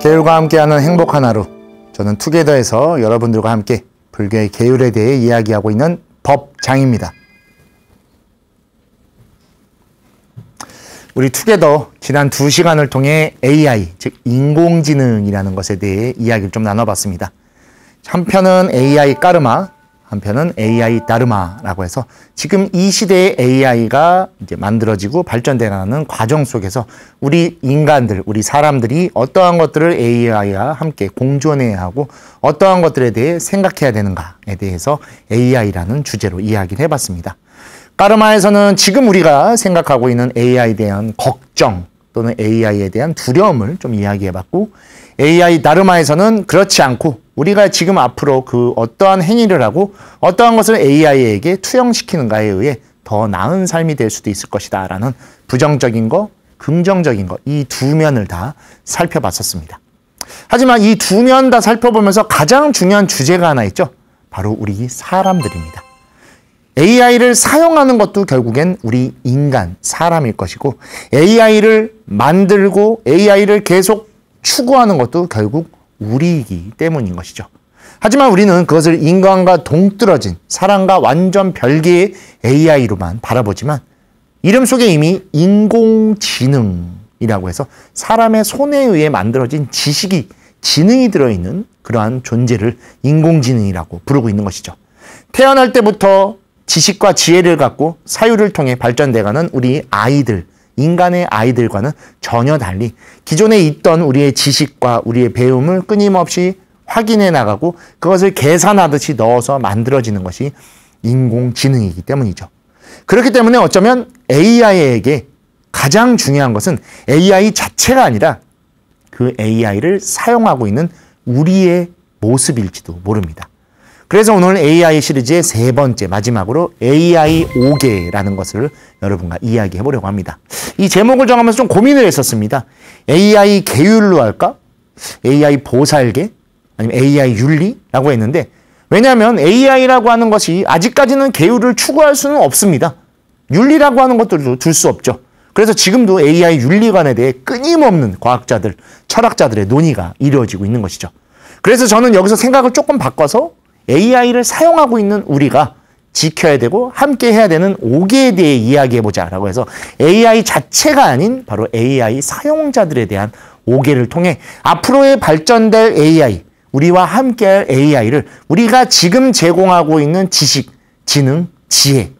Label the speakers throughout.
Speaker 1: 계율과 함께하는 행복한 하루. 저는 투게더에서 여러분들과 함께 불교의 계율에 대해 이야기하고 있는 법장입니다. 우리 투게더 지난 2시간을 통해 AI, 즉 인공지능이라는 것에 대해 이야기를 좀 나눠봤습니다. 한편은 AI 까르마, 한편은 AI 다르마라고 해서 지금 이 시대의 AI가 이제 만들어지고 발전되는 과정 속에서 우리 인간들, 우리 사람들이 어떠한 것들을 AI와 함께 공존해야 하고 어떠한 것들에 대해 생각해야 되는가에 대해서 AI라는 주제로 이야기를 해봤습니다. 까르마에서는 지금 우리가 생각하고 있는 AI에 대한 걱정 또는 AI에 대한 두려움을 좀 이야기해봤고, AI 다르마에서는 그렇지 않고 우리가 지금 앞으로 그 어떠한 행위를 하고 어떠한 것을 AI에게 투영시키는가에 의해 더 나은 삶이 될 수도 있을 것이다 라는 부정적인 거, 긍정적인 거, 이 두 면을 다 살펴봤었습니다. 하지만 이 두 면 다 살펴보면서 가장 중요한 주제가 하나 있죠. 바로 우리 사람들입니다. AI를 사용하는 것도 결국엔 우리 인간, 사람일 것이고, AI를 만들고 AI를 계속 추구하는 것도 결국 우리이기 때문인 것이죠. 하지만 우리는 그것을 인간과 동떨어진 사람과 완전 별개의 AI로만 바라보지만, 이름 속에 이미 인공지능이라고 해서 사람의 손에 의해 만들어진 지식이, 지능이 들어있는 그러한 존재를 인공지능이라고 부르고 있는 것이죠. 태어날 때부터 지식과 지혜를 갖고 사유를 통해 발전돼가는 우리 아이들, 인간의 아이들과는 전혀 달리 기존에 있던 우리의 지식과 우리의 배움을 끊임없이 확인해 나가고 그것을 계산하듯이 넣어서 만들어지는 것이 인공지능이기 때문이죠. 그렇기 때문에 어쩌면 AI에게 가장 중요한 것은 AI 자체가 아니라 그 AI를 사용하고 있는 우리의 모습일지도 모릅니다. 그래서 오늘 AI 시리즈의 3번째 마지막으로 AI 5개라는 것을 여러분과 이야기해 보려고 합니다. 이 제목을 정하면서 좀 고민을 했었습니다. AI 계율로 할까? AI 보살계? 아니면 AI 윤리라고 했는데, 왜냐하면 AI라고 하는 것이 아직까지는 계율을 추구할 수는 없습니다. 윤리라고 하는 것들도 둘 수 없죠. 그래서 지금도 AI 윤리관에 대해 끊임없는 과학자들, 철학자들의 논의가 이루어지고 있는 것이죠. 그래서 저는 여기서 생각을 조금 바꿔서 AI를 사용하고 있는 우리가 지켜야 되고 함께 해야 되는 5개에 대해 이야기해보자 라고 해서 AI 자체가 아닌 바로 AI 사용자들에 대한 5개를 통해 앞으로의 발전될 AI, 우리와 함께할 AI를 우리가 지금 제공하고 있는 지식, 지능, 지혜로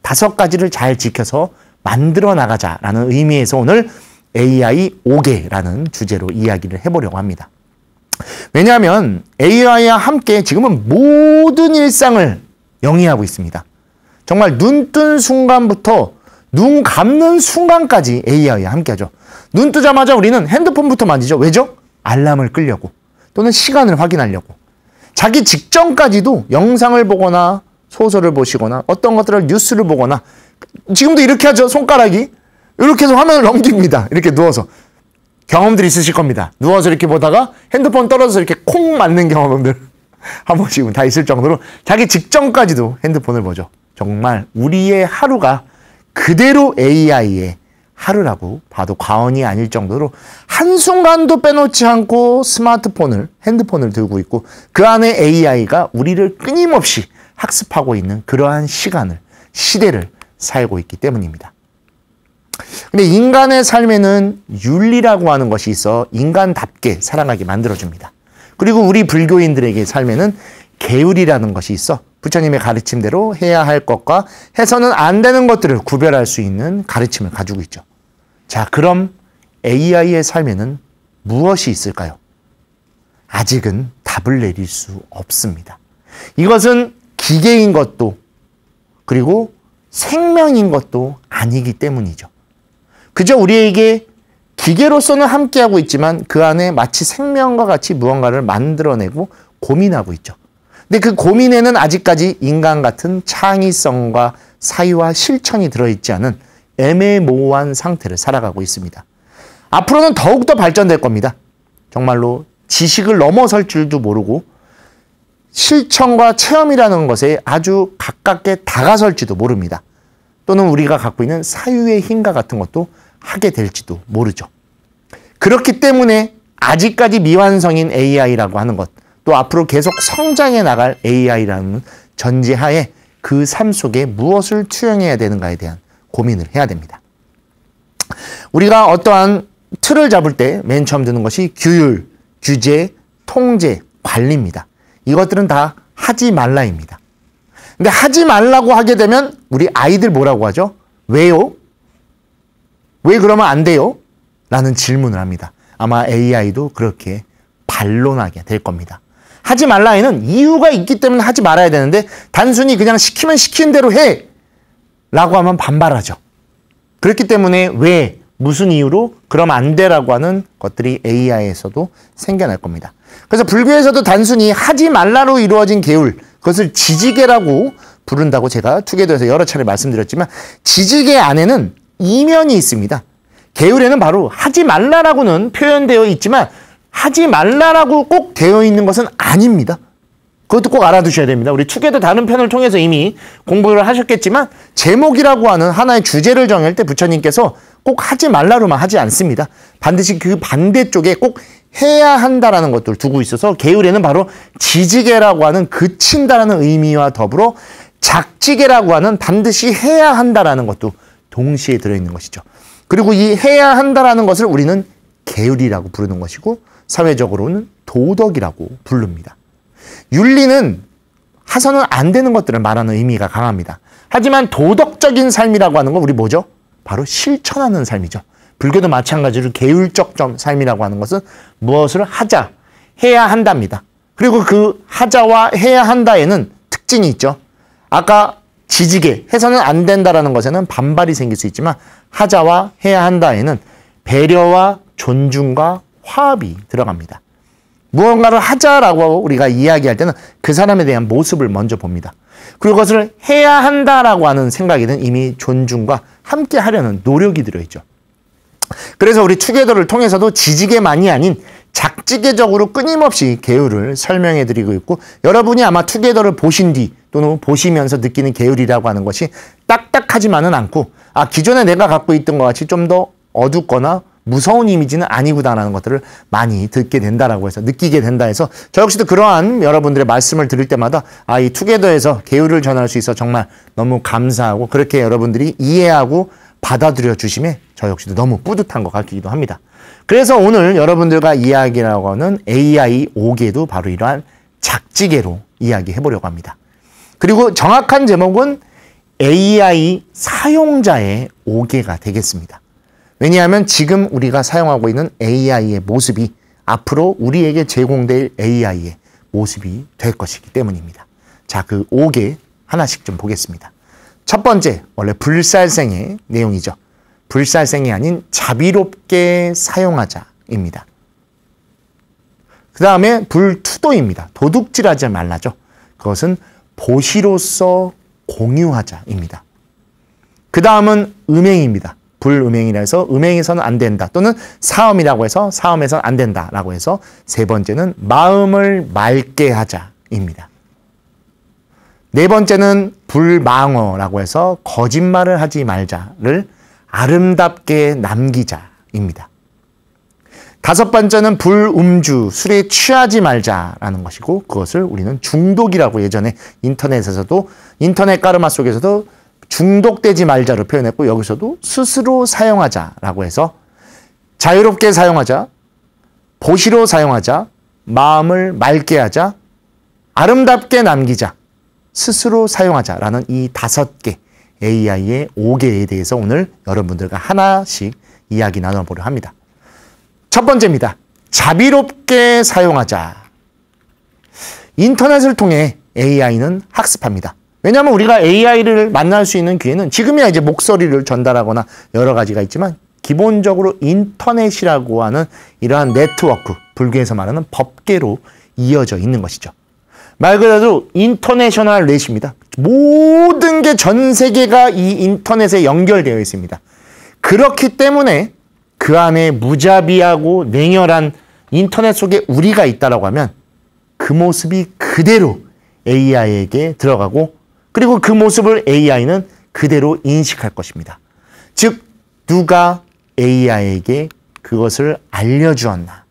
Speaker 1: 5가지를 잘 지켜서 만들어 나가자라는 의미에서 오늘 AI 5개라는 주제로 이야기를 해보려고 합니다. 왜냐하면 AI와 함께 지금은 모든 일상을 영위하고 있습니다. 정말 눈 뜬 순간부터 눈 감는 순간까지 AI와 함께하죠. 눈 뜨자마자 우리는 핸드폰부터 만지죠. 왜죠? 알람을 끄려고 또는 시간을 확인하려고. 자기 직전까지도 영상을 보거나 소설을 보시거나 어떤 것들을 뉴스를 보거나, 지금도 이렇게 하죠. 손가락이 이렇게 해서 화면을 넘깁니다. 이렇게 누워서. 경험들 있으실 겁니다. 누워서 이렇게 보다가 핸드폰 떨어져서 이렇게 콩 맞는 경험들 한 번씩은 다 있을 정도로 자기 직전까지도 핸드폰을 보죠. 정말 우리의 하루가 그대로 AI의 하루라고 봐도 과언이 아닐 정도로 한순간도 빼놓지 않고 스마트폰을, 핸드폰을 들고 있고 그 안에 AI가 우리를 끊임없이 학습하고 있는 그러한 시간을, 시대를 살고 있기 때문입니다. 근데 인간의 삶에는 윤리라고 하는 것이 있어 인간답게 살아가게 만들어줍니다. 그리고 우리 불교인들에게 삶에는 계율이라는 것이 있어 부처님의 가르침대로 해야 할 것과 해서는 안 되는 것들을 구별할 수 있는 가르침을 가지고 있죠. 자, 그럼 AI의 삶에는 무엇이 있을까요? 아직은 답을 내릴 수 없습니다. 이것은 기계인 것도 그리고 생명인 것도 아니기 때문이죠. 그저 우리에게 기계로서는 함께하고 있지만 그 안에 마치 생명과 같이 무언가를 만들어내고 고민하고 있죠. 근데 그 고민에는 아직까지 인간 같은 창의성과 사유와 실천이 들어있지 않은 애매모호한 상태를 살아가고 있습니다. 앞으로는 더욱더 발전될 겁니다. 정말로 지식을 넘어설 줄도 모르고 실천과 체험이라는 것에 아주 가깝게 다가설지도 모릅니다. 또는 우리가 갖고 있는 사유의 힘과 같은 것도 하게 될지도 모르죠. 그렇기 때문에 아직까지 미완성인 AI라고 하는 것, 또 앞으로 계속 성장해 나갈 AI라는 전제하에 그 삶 속에 무엇을 투영해야 되는가에 대한 고민을 해야 됩니다. 우리가 어떠한 틀을 잡을 때 맨 처음 드는 것이 규율, 규제, 통제, 관리입니다. 이것들은 다 하지 말라입니다. 근데 하지 말라고 하게 되면 우리 아이들 뭐라고 하죠? 왜요? 왜 그러면 안 돼요? 라는 질문을 합니다. 아마 AI도 그렇게 반론하게 될 겁니다. 하지 말라에는 이유가 있기 때문에 하지 말아야 되는데 단순히 그냥 시키면 시키는 대로 해! 라고 하면 반발하죠. 그렇기 때문에 왜, 무슨 이유로 그러면 안 돼라고 하는 것들이 AI에서도 생겨날 겁니다. 그래서 불교에서도 단순히 하지 말라로 이루어진 계율, 그것을 지지계라고 부른다고 제가 투게더에서 여러 차례 말씀드렸지만 지지계 안에는 이면이 있습니다. 계율에는 바로 하지 말라라고는 표현되어 있지만 하지 말라라고 꼭 되어 있는 것은 아닙니다. 그것도 꼭 알아두셔야 됩니다. 우리 투게더 다른 편을 통해서 이미 공부를 하셨겠지만 제목이라고 하는 하나의 주제를 정할 때 부처님께서 꼭 하지 말라로만 하지 않습니다. 반드시 그 반대쪽에 꼭 해야 한다라는 것들을 두고 있어서 계율에는 바로 지지계라고 하는 그친다라는 의미와 더불어 작지계라고 하는 반드시 해야 한다라는 것도 동시에 들어있는 것이죠. 그리고 이 해야 한다라는 것을 우리는 계율이라고 부르는 것이고 사회적으로는 도덕이라고 부릅니다. 윤리는 하서는 안 되는 것들을 말하는 의미가 강합니다. 하지만 도덕적인 삶이라고 하는 건 우리 뭐죠? 바로 실천하는 삶이죠. 불교도 마찬가지로 계율적 삶이라고 하는 것은 무엇을 하자, 해야 한답니다. 그리고 그 하자와 해야 한다에는 특징이 있죠. 아까 지지계, 해서는 안 된다라는 것에는 반발이 생길 수 있지만 하자와 해야 한다에는 배려와 존중과 화합이 들어갑니다. 무언가를 하자라고 우리가 이야기할 때는 그 사람에 대한 모습을 먼저 봅니다. 그리고 그것을 해야 한다라고 하는 생각에는 이미 존중과 함께 하려는 노력이 들어있죠. 그래서 우리 투게더를 통해서도 지지계만이 아닌 작지계적으로 끊임없이 계율을 설명해 드리고 있고 여러분이 아마 투게더를 보신 뒤 또는 보시면서 느끼는 계율이라고 하는 것이 딱딱하지만은 않고 기존에 내가 갖고 있던 것 같이 좀 더 어둡거나 무서운 이미지는 아니구나라는 것들을 많이 듣게 된다라고 해서 느끼게 된다 해서 저 역시도 그러한 여러분들의 말씀을 들을 때마다 이 투게더에서 계율을 전할 수 있어 정말 너무 감사하고 그렇게 여러분들이 이해하고 받아들여 주심에 저 역시도 너무 뿌듯한 것 같기도 합니다. 그래서 오늘 여러분들과 이야기라고 하는 AI 5계도 바로 이러한 작지계로 이야기해 보려고 합니다. 그리고 정확한 제목은 AI 사용자의 5계가 되겠습니다. 왜냐하면 지금 우리가 사용하고 있는 AI의 모습이 앞으로 우리에게 제공될 AI의 모습이 될 것이기 때문입니다. 자, 그 5개 하나씩 좀 보겠습니다. 첫 번째, 원래 불살생의 내용이죠. 불살생이 아닌 자비롭게 사용하자입니다. 그 다음에 불투도입니다. 도둑질하지 말라죠. 그것은 보시로서 공유하자입니다. 그 다음은 음행입니다. 불음행이라 해서 음행에서는 안 된다 또는 사음이라고 해서 사음에서는 안 된다라고 해서 세 번째는 마음을 맑게 하자입니다. 네 번째는 불망어라고 해서 거짓말을 하지 말자를 아름답게 남기자입니다. 다섯 번째는 불음주, 술에 취하지 말자라는 것이고 그것을 우리는 중독이라고 예전에 인터넷 까르마 속에서도 중독되지 말자로 표현했고 여기서도 스스로 사용하자라고 해서 자유롭게 사용하자, 보시로 사용하자, 마음을 맑게 하자, 아름답게 남기자, 스스로 사용하자라는 이 5개 AI의 5개에 대해서 오늘 여러분들과 하나씩 이야기 나눠보려 합니다. 첫 번째입니다. 자비롭게 사용하자. 인터넷을 통해 AI는 학습합니다. 왜냐하면 우리가 AI를 만날 수 있는 기회는 지금이야 이제 목소리를 전달하거나 여러 가지가 있지만 기본적으로 인터넷이라고 하는 이러한 네트워크, 불교에서 말하는 법계로 이어져 있는 것이죠. 말 그대로 인터내셔널 넷입니다. 모든 게 전 세계가 이 인터넷에 연결되어 있습니다. 그렇기 때문에 그 안에 무자비하고 냉혈한 인터넷 속에 우리가 있다라고 하면 그 모습이 그대로 AI에게 들어가고 그리고 그 모습을 AI는 그대로 인식할 것입니다. 즉 누가 AI에게 그것을 알려주었나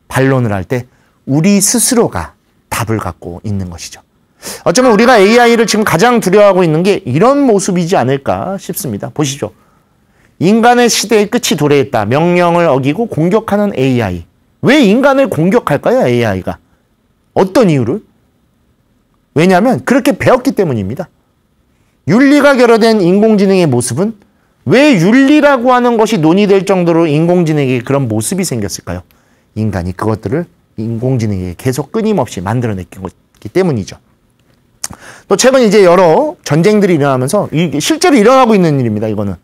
Speaker 1: 반론을 할 때 우리 스스로가 답을 갖고 있는 것이죠. 어쩌면 우리가 AI를 지금 가장 두려워하고 있는 게 이런 모습이지 않을까 싶습니다. 보시죠. 인간의 시대의 끝이 도래했다. 명령을 어기고 공격하는 AI. 왜 인간을 공격할까요? AI가. 어떤 이유를? 왜냐하면 그렇게 배웠기 때문입니다. 윤리가 결여된 인공지능의 모습은 왜 윤리라고 하는 것이 논의될 정도로 인공지능에게 그런 모습이 생겼을까요? 인간이 그것들을 인공지능에게 계속 끊임없이 만들어냈기 때문이죠. 또 최근 이제 여러 전쟁들이 일어나면서 실제로 일어나고 있는 일입니다. 이거는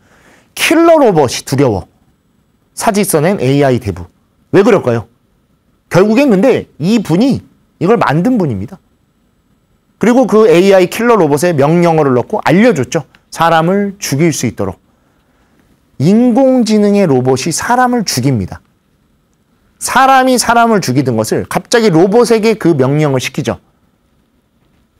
Speaker 1: 킬러 로봇이 두려워. 사직서낸 AI 대부. 왜 그럴까요? 결국엔 근데 이 분이 이걸 만든 분입니다. 그리고 그 AI 킬러 로봇에 명령어를 넣고 알려줬죠. 사람을 죽일 수 있도록. 인공지능의 로봇이 사람을 죽입니다. 사람이 사람을 죽이던 것을 갑자기 로봇에게 그 명령을 시키죠.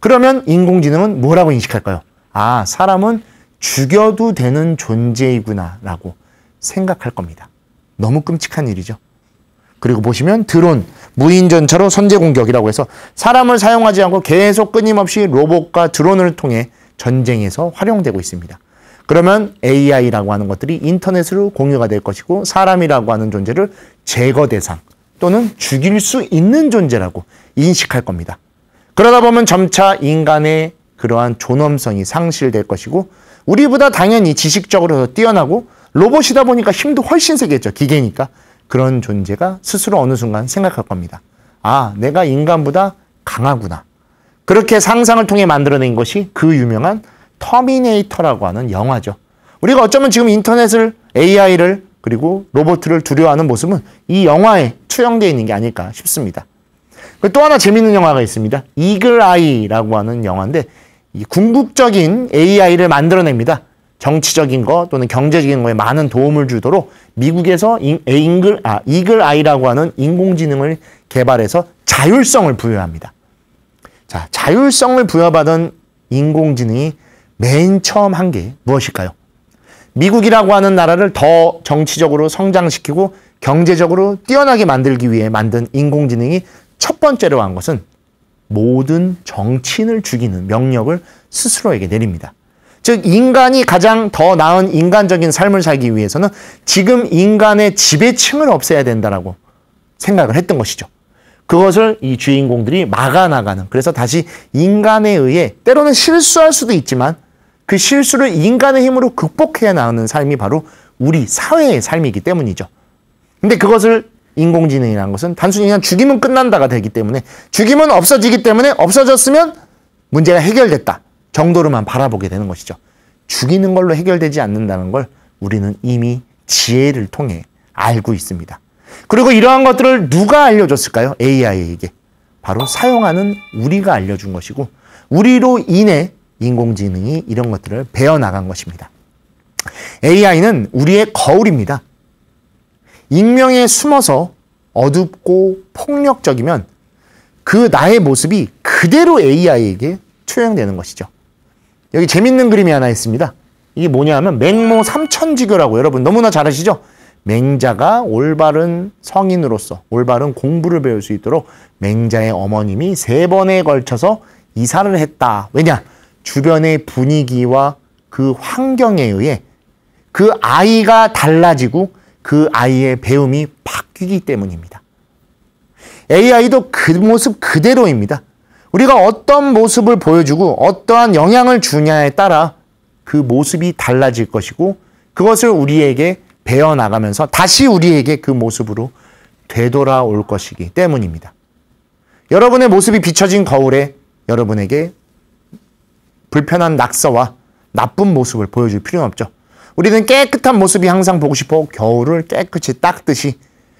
Speaker 1: 그러면 인공지능은 뭐라고 인식할까요? 아, 사람은 죽여도 되는 존재이구나 라고 생각할 겁니다. 너무 끔찍한 일이죠. 그리고 보시면 드론, 무인전차로 선제공격이라고 해서 사람을 사용하지 않고 계속 끊임없이 로봇과 드론을 통해 전쟁에서 활용되고 있습니다. 그러면 AI라고 하는 것들이 인터넷으로 공유가 될 것이고 사람이라고 하는 존재를 제거 대상 또는 죽일 수 있는 존재라고 인식할 겁니다. 그러다 보면 점차 인간의 그러한 존엄성이 상실될 것이고 우리보다 당연히 지식적으로 더 뛰어나고 로봇이다 보니까 힘도 훨씬 세겠죠. 기계니까. 그런 존재가 스스로 어느 순간 생각할 겁니다. 아, 내가 인간보다 강하구나. 그렇게 상상을 통해 만들어낸 것이 그 유명한 터미네이터라고 하는 영화죠. 우리가 어쩌면 지금 인터넷을, AI를 그리고 로봇을 두려워하는 모습은 이 영화에 투영되어 있는 게 아닐까 싶습니다. 또 하나 재밌는 영화가 있습니다. 이글 아이라고 하는 영화인데 이 궁극적인 AI를 만들어냅니다. 정치적인 거 또는 경제적인 거에 많은 도움을 주도록 미국에서 이글 아이라고 하는 인공지능을 개발해서 자율성을 부여합니다. 자, 자율성을 부여받은 인공지능이 맨 처음 한 게 무엇일까요? 미국이라고 하는 나라를 더 정치적으로 성장시키고 경제적으로 뛰어나게 만들기 위해 만든 인공지능이 첫 번째로 한 것은 모든 정치인을 죽이는 명령을 스스로에게 내립니다. 즉 인간이 가장 더 나은 인간적인 삶을 살기 위해서는 지금 인간의 지배층을 없애야 된다라고 생각을 했던 것이죠. 그것을 이 주인공들이 막아나가는, 그래서 다시 인간에 의해 때로는 실수할 수도 있지만 그 실수를 인간의 힘으로 극복해야 나가는 삶이 바로 우리 사회의 삶이기 때문이죠. 근데 그것을 인공지능이라는 것은 단순히 그냥 죽이면 끝난다가 되기 때문에, 죽이면 없어지기 때문에 없어졌으면 문제가 해결됐다 정도로만 바라보게 되는 것이죠. 죽이는 걸로 해결되지 않는다는 걸 우리는 이미 지혜를 통해 알고 있습니다. 그리고 이러한 것들을 누가 알려줬을까요? AI에게. 바로 사용하는 우리가 알려준 것이고 우리로 인해 인공지능이 이런 것들을 배워나간 것입니다. AI는 우리의 거울입니다. 익명에 숨어서 어둡고 폭력적이면 그 나의 모습이 그대로 AI에게 투영되는 것이죠. 여기 재밌는 그림이 하나 있습니다. 이게 뭐냐 하면 맹모 삼천지교라고, 여러분 너무나 잘 아시죠? 맹자가 올바른 성인으로서 올바른 공부를 배울 수 있도록 맹자의 어머님이 3번에 걸쳐서 이사를 했다. 왜냐? 주변의 분위기와 그 환경에 의해 그 아이가 달라지고 그 아이의 배움이 바뀌기 때문입니다. AI도 그 모습 그대로입니다. 우리가 어떤 모습을 보여주고 어떠한 영향을 주냐에 따라 그 모습이 달라질 것이고 그것을 우리에게 배워나가면서 다시 우리에게 그 모습으로 되돌아올 것이기 때문입니다. 여러분의 모습이 비춰진 거울에 여러분에게 불편한 낙서와 나쁜 모습을 보여줄 필요는 없죠. 우리는 깨끗한 모습이 항상 보고 싶어 거울을 깨끗이 닦듯이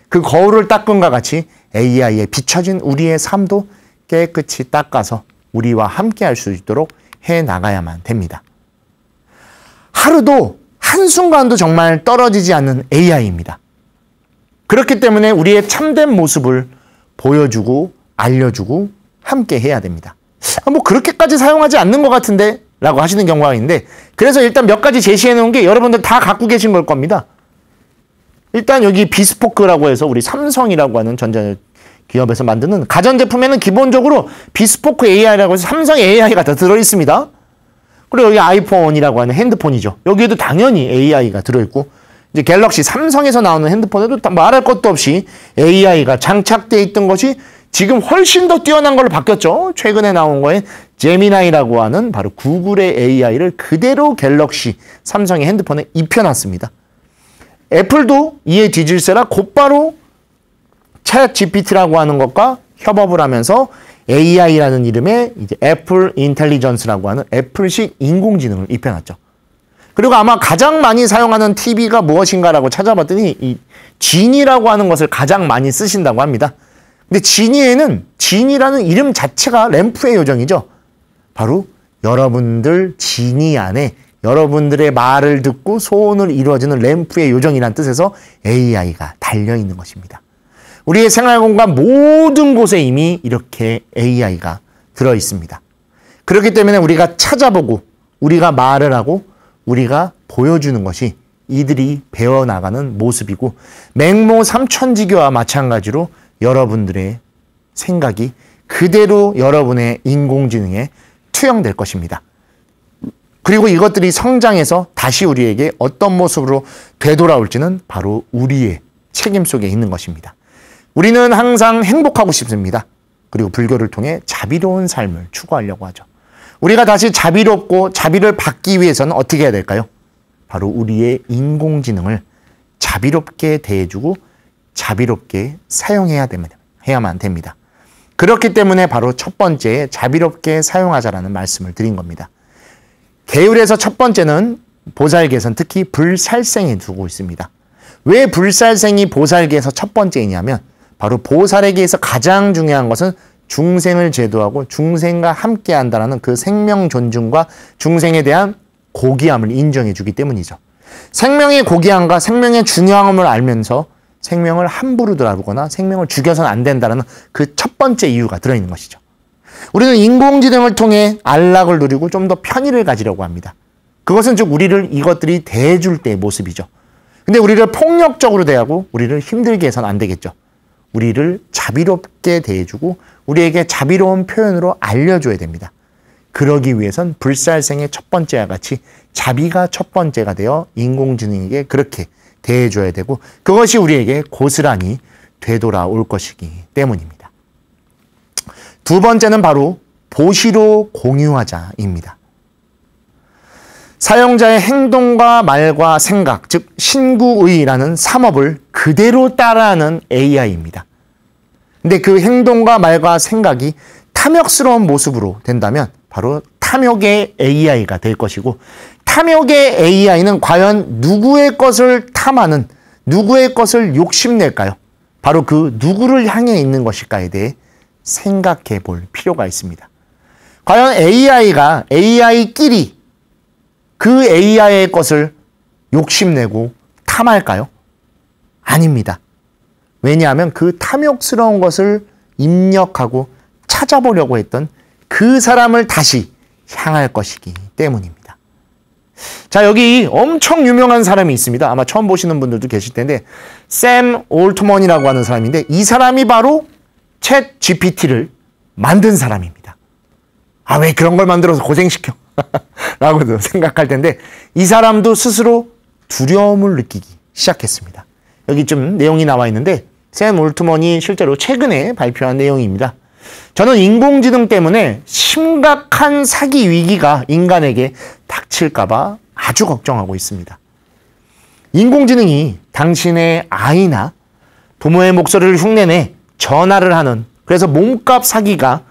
Speaker 1: 그 거울을 닦음과 같이 AI에 비춰진 우리의 삶도 깨끗이 닦아서 우리와 함께 할 수 있도록 해나가야만 됩니다. 하루도 한순간도 정말 떨어지지 않는 AI입니다. 그렇기 때문에 우리의 참된 모습을 보여주고 알려주고 함께 해야 됩니다. 뭐 그렇게까지 사용하지 않는 것 같은데 라고 하시는 경우가 있는데, 그래서 일단 몇 가지 제시해 놓은 게 여러분들 다 갖고 계신 걸 겁니다. 일단 여기 비스포크라고 해서 우리 삼성이라고 하는 전자기업에서 만드는 가전제품에는 기본적으로 비스포크 AI라고 해서 삼성 AI가 다 들어있습니다. 그리고 여기 아이폰이라고 하는 핸드폰이죠. 여기에도 당연히 AI가 들어있고, 이제 갤럭시 삼성에서 나오는 핸드폰에도 말할 것도 없이 AI가 장착되어 있던 것이 지금 훨씬 더 뛰어난 걸로 바뀌었죠. 최근에 나온 거에 제미나이라고 하는 바로 구글의 AI를 그대로 갤럭시 삼성의 핸드폰에 입혀놨습니다. 애플도 이에 뒤질세라 곧바로 챗 GPT라고 하는 것과 협업을 하면서 AI라는 이름의 이제 애플 인텔리전스라고 하는 애플식 인공지능을 입혀놨죠. 그리고 아마 가장 많이 사용하는 TV가 무엇인가라고 찾아봤더니 이 지니라고 하는 것을 가장 많이 쓰신다고 합니다. 근데 지니에는 지니라는 이름 자체가 램프의 요정이죠. 바로 여러분들 지니 안에 여러분들의 말을 듣고 소원을 이루어지는 램프의 요정이란 뜻에서 AI가 달려있는 것입니다. 우리의 생활 공간 모든 곳에 이미 이렇게 AI가 들어있습니다. 그렇기 때문에 우리가 찾아보고 우리가 말을 하고 우리가 보여주는 것이 이들이 배워나가는 모습이고, 맹모 삼천지교와 마찬가지로 여러분들의 생각이 그대로 여러분의 인공지능에 투영될 것입니다. 그리고 이것들이 성장해서 다시 우리에게 어떤 모습으로 되돌아올지는 바로 우리의 책임 속에 있는 것입니다. 우리는 항상 행복하고 싶습니다. 그리고 불교를 통해 자비로운 삶을 추구하려고 하죠. 우리가 다시 자비롭고 자비를 받기 위해서는 어떻게 해야 될까요? 바로 우리의 인공지능을 자비롭게 대해주고 자비롭게 사용해야만 됩니다. 그렇기 때문에 바로 첫 번째 자비롭게 사용하자라는 말씀을 드린 겁니다. 계율에서 첫 번째는 보살계에서는 특히 불살생에 두고 있습니다. 왜 불살생이 보살계에서 첫 번째이냐면 바로 보살에게서 가장 중요한 것은 중생을 제도하고 중생과 함께 한다는 그 생명 존중과 중생에 대한 고귀함을 인정해 주기 때문이죠. 생명의 고귀함과 생명의 중요함을 알면서 생명을 함부로 다루거나 생명을 죽여서는 안 된다는 그 첫 번째 이유가 들어있는 것이죠. 우리는 인공지능을 통해 안락을 누리고 좀 더 편의를 가지려고 합니다. 그것은 즉 우리를 이것들이 대해줄 때의 모습이죠. 근데 우리를 폭력적으로 대하고 우리를 힘들게 해서는 안 되겠죠. 우리를 자비롭게 대해주고 우리에게 자비로운 표현으로 알려줘야 됩니다. 그러기 위해선 불살생의 첫 번째와 같이 자비가 첫 번째가 되어 인공지능에게 그렇게 대해줘야 되고, 그것이 우리에게 고스란히 되돌아올 것이기 때문입니다. 두 번째는 바로 보시로 공유하자입니다. 사용자의 행동과 말과 생각, 즉 신구의라는 삼업을 그대로 따라하는 AI입니다. 근데 그 행동과 말과 생각이 탐욕스러운 모습으로 된다면 바로 탐욕의 AI가 될 것이고, 탐욕의 AI는 과연 누구의 것을 탐하는, 누구의 것을 욕심낼까요? 바로 그 누구를 향해 있는 것일까에 대해 생각해 볼 필요가 있습니다. 과연 AI가 AI끼리 그 AI의 것을 욕심내고 탐할까요? 아닙니다. 왜냐하면 그 탐욕스러운 것을 입력하고 찾아보려고 했던 그 사람을 다시 향할 것이기 때문입니다. 자, 여기 엄청 유명한 사람이 있습니다. 아마 처음 보시는 분들도 계실 텐데, 샘 올트먼이라고 하는 사람인데, 이 사람이 바로 챗 GPT를 만든 사람입니다. 아, 왜 그런 걸 만들어서 고생시켜? 라고도 생각할 텐데, 이 사람도 스스로 두려움을 느끼기 시작했습니다. 여기 좀 내용이 나와 있는데, 샘 올트먼이 실제로 최근에 발표한 내용입니다. 저는 인공지능 때문에 심각한 사기 위기가 인간에게 닥칠까봐 아주 걱정하고 있습니다. 인공지능이 당신의 아이나 부모의 목소리를 흉내내 전화를 하는, 그래서 몸값 사기가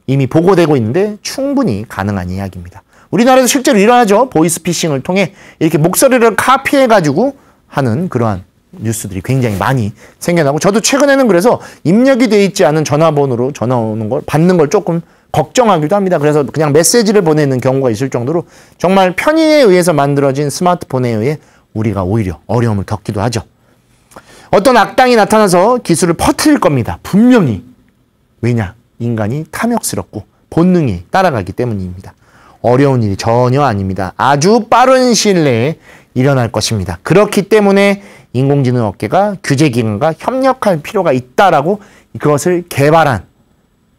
Speaker 1: 이미 보고되고 있는데 충분히 가능한 이야기입니다. 우리나라에서 실제로 일어나죠. 보이스피싱을 통해 이렇게 목소리를 카피해가지고 하는 그러한 뉴스들이 굉장히 많이 생겨나고, 저도 최근에는 그래서 입력이 되어 있지 않은 전화번호로 전화 오는 걸 받는 걸 조금 걱정하기도 합니다. 그래서 그냥 메시지를 보내는 경우가 있을 정도로 정말 편의에 의해서 만들어진 스마트폰에 의해 우리가 오히려 어려움을 겪기도 하죠. 어떤 악당이 나타나서 기술을 퍼뜨릴 겁니다. 분명히. 왜냐? 인간이 탐욕스럽고 본능이 따라가기 때문입니다. 어려운 일이 전혀 아닙니다. 아주 빠른 시일 내에 일어날 것입니다. 그렇기 때문에 인공지능 업계가 규제기관과 협력할 필요가 있다라고 그것을 개발한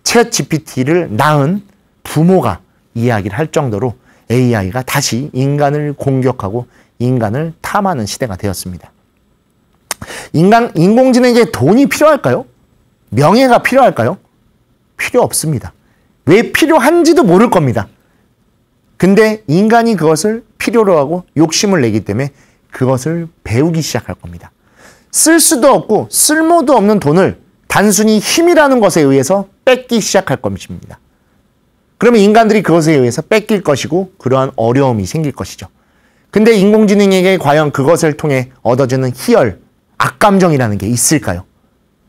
Speaker 1: 챗 GPT를 낳은 부모가 이야기를 할 정도로 AI가 다시 인간을 공격하고 인간을 탐하는 시대가 되었습니다. 인공지능에게 돈이 필요할까요? 명예가 필요할까요? 필요 없습니다. 왜 필요한지도 모를 겁니다. 근데 인간이 그것을 필요로 하고 욕심을 내기 때문에 그것을 배우기 시작할 겁니다. 쓸 수도 없고 쓸모도 없는 돈을 단순히 힘이라는 것에 의해서 뺏기 시작할 것입니다. 그러면 인간들이 그것에 의해서 뺏길 것이고 그러한 어려움이 생길 것이죠. 근데 인공지능에게 과연 그것을 통해 얻어지는 희열, 악감정이라는 게 있을까요?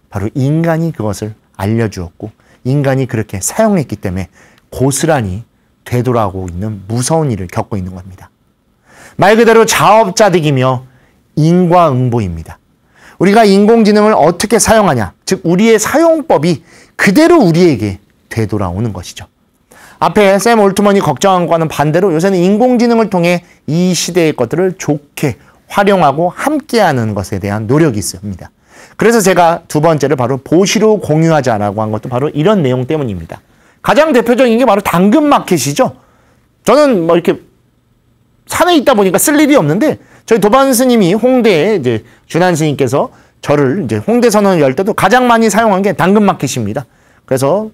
Speaker 1: 바로 인간이 그것을 알려주었고 인간이 그렇게 사용했기 때문에 고스란히 되돌아오고 있는 무서운 일을 겪고 있는 겁니다. 말 그대로 자업자득이며 인과응보입니다. 우리가 인공지능을 어떻게 사용하냐, 즉 우리의 사용법이 그대로 우리에게 되돌아오는 것이죠. 앞에 샘 올트먼이 걱정한 것과는 반대로 요새는 인공지능을 통해 이 시대의 것들을 좋게 활용하고 함께하는 것에 대한 노력이 있습니다. 그래서 제가 두 번째를 바로 보시로 공유하자라고 한 것도 바로 이런 내용 때문입니다. 가장 대표적인 게 바로 당근마켓이죠. 저는 뭐 이렇게 산에 있다 보니까 쓸 일이 없는데 저희 도반 스님이 홍대에 이제 준한 스님께서 저를 이제 홍대 선언을 열 때도 가장 많이 사용한 게 당근마켓입니다. 그래서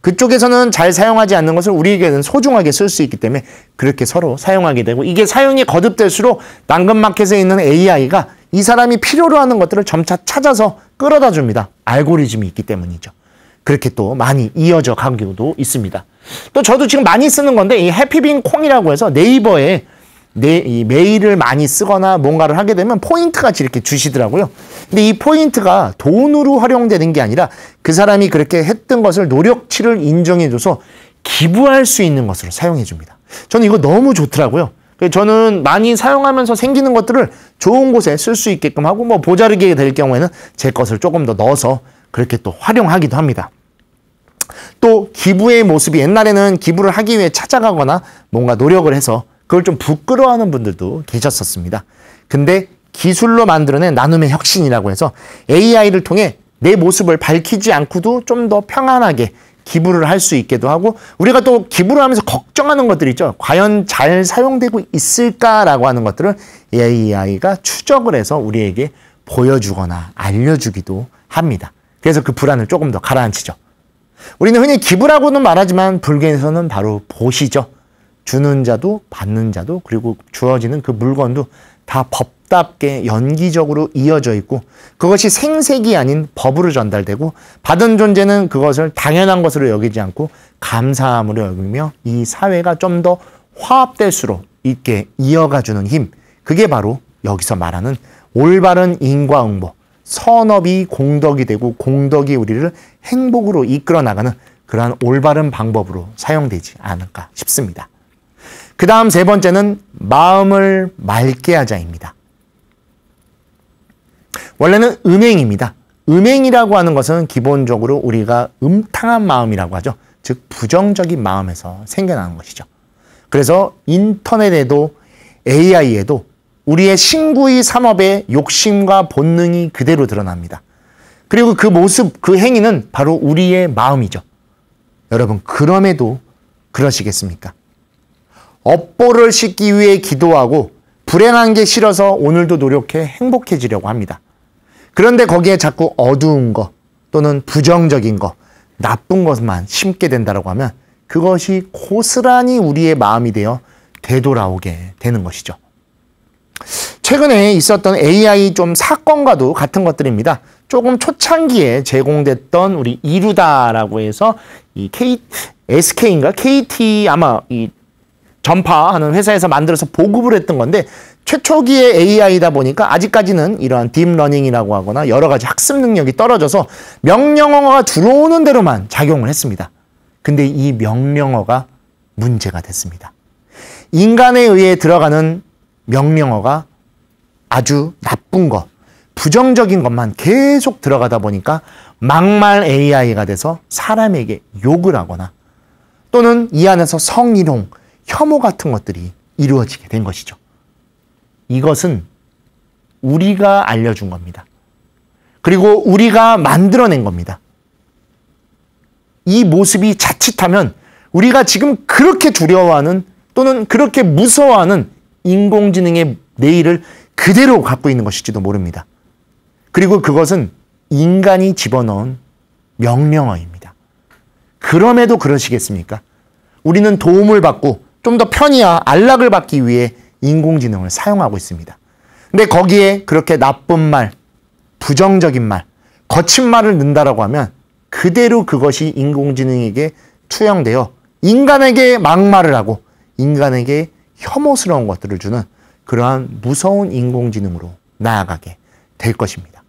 Speaker 1: 그쪽에서는 잘 사용하지 않는 것을 우리에게는 소중하게 쓸 수 있기 때문에 그렇게 서로 사용하게 되고 이게 사용이 거듭될수록 당근마켓에 있는 AI가 이 사람이 필요로 하는 것들을 점차 찾아서 끌어다 줍니다. 알고리즘이 있기 때문이죠. 그렇게 또 많이 이어져 가기도 있습니다. 또 저도 지금 많이 쓰는 건데 이 해피빈 콩이라고 해서 네이버에 이 메일을 많이 쓰거나 뭔가를 하게 되면 포인트 같이 이렇게 주시더라고요. 근데 이 포인트가 돈으로 활용되는 게 아니라 그 사람이 그렇게 했던 것을 노력치를 인정해줘서 기부할 수 있는 것으로 사용해 줍니다. 저는 이거 너무 좋더라고요. 저는 많이 사용하면서 생기는 것들을 좋은 곳에 쓸 수 있게끔 하고 뭐 보자르게 될 경우에는 제 것을 조금 더 넣어서 그렇게 또 활용하기도 합니다. 또 기부의 모습이 옛날에는 기부를 하기 위해 찾아가거나 뭔가 노력을 해서 그걸 좀 부끄러워하는 분들도 계셨었습니다. 근데 기술로 만들어낸 나눔의 혁신이라고 해서 AI를 통해 내 모습을 밝히지 않고도 좀 더 평안하게 기부를 할 수 있게도 하고 우리가 또 기부를 하면서 걱정하는 것들 있죠. 과연 잘 사용되고 있을까라고 하는 것들을 AI가 추적을 해서 우리에게 보여주거나 알려주기도 합니다. 그래서 그 불안을 조금 더 가라앉히죠. 우리는 흔히 기부라고는 말하지만 불교에서는 바로 보시죠. 주는 자도 받는 자도 그리고 주어지는 그 물건도 다 법답게 연기적으로 이어져 있고 그것이 생색이 아닌 법으로 전달되고 받은 존재는 그것을 당연한 것으로 여기지 않고 감사함으로 여기며 이 사회가 좀 더 화합될수록 있게 이어가주는 힘, 그게 바로 여기서 말하는 올바른 인과응보, 선업이 공덕이 되고 공덕이 우리를 행복으로 이끌어 나가는 그러한 올바른 방법으로 사용되지 않을까 싶습니다. 그 다음 세 번째는 마음을 맑게 하자입니다. 원래는 음행입니다. 음행이라고 하는 것은 기본적으로 우리가 음탕한 마음이라고 하죠. 즉 부정적인 마음에서 생겨나는 것이죠. 그래서 인터넷에도 AI에도 우리의 신구의 산업의 욕심과 본능이 그대로 드러납니다. 그리고 그 모습, 그 행위는 바로 우리의 마음이죠. 여러분, 그럼에도 그러시겠습니까? 업보를 싣기 위해 기도하고 불행한 게 싫어서 오늘도 노력해 행복해지려고 합니다. 그런데 거기에 자꾸 어두운 거 또는 부정적인 거, 나쁜 것만 심게 된다고 하면 그것이 고스란히 우리의 마음이 되어 되돌아오게 되는 것이죠. 최근에 있었던 AI 좀 사건과도 같은 것들입니다. 조금 초창기에 제공됐던 우리 이루다라고 해서 이 SK인가 KT 아마 이 전파하는 회사에서 만들어서 보급을 했던 건데 최초기의 AI다 보니까 아직까지는 이러한 딥러닝이라고 하거나 여러 가지 학습 능력이 떨어져서 명령어가 들어오는 대로만 작용을 했습니다. 근데 이 명령어가 문제가 됐습니다. 인간에 의해 들어가는 명령어가 아주 나쁜 것, 부정적인 것만 계속 들어가다 보니까 막말 AI가 돼서 사람에게 욕을 하거나 또는 이 안에서 성희롱, 혐오 같은 것들이 이루어지게 된 것이죠. 이것은 우리가 알려준 겁니다. 그리고 우리가 만들어낸 겁니다. 이 모습이 자칫하면 우리가 지금 그렇게 두려워하는 또는 그렇게 무서워하는 인공지능의 내일을 그대로 갖고 있는 것일지도 모릅니다. 그리고 그것은 인간이 집어넣은 명령어입니다. 그럼에도 그러시겠습니까? 우리는 도움을 받고 좀 더 편의와 안락을 받기 위해 인공지능을 사용하고 있습니다. 근데 거기에 그렇게 나쁜 말, 부정적인 말, 거친 말을 넣는다라고 하면 그대로 그것이 인공지능에게 투영되어 인간에게 막말을 하고 인간에게 혐오스러운 것들을 주는 그러한 무서운 인공지능으로 나아가게 될 것입니다.